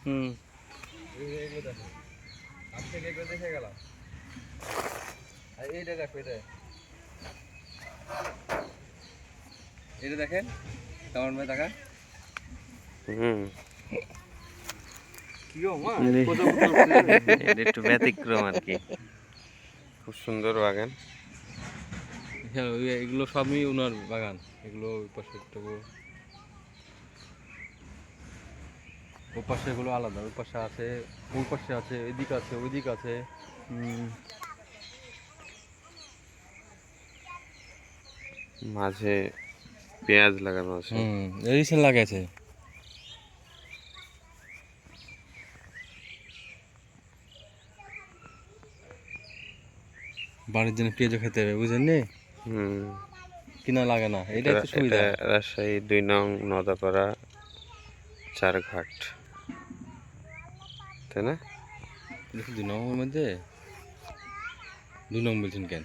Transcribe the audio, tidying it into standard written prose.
হুম। এইগুলো দেখো, আমি থেকে এগুলো দেখে গেলাম। আর এইটা দেখো, এটা দেখেন কেমন ভাই টাকা। হুম। কি গো মা, এটা একটু ব্যতিক্রম আর কি। খুব সুন্দর বাগান। হ্যাঁ এগুলো সবই ওনার বাগান। এগুলো ওই পাশেরটুকু, ওই পাশে এগুলো আলাদা, ওই পাশে আছে, ওই পাশে আছে, এদিকে আছে, ওইদিকে আছে। মাঝে পেঁয়াজ লাগানো আছে। এই সে লাগাইছে। বাড়ির জন্য পেঁয়াজও খেতে হবে, বুঝলেন নি? হুম। কিনা লাগে না, এটা এটাই তো এটা সুবিধা। রাজশাহী 2 নং নদাপাড়া চারঘাট, তাই না? 2 নম্বরের মধ্যে 2 নম্বর বলছেন কেন?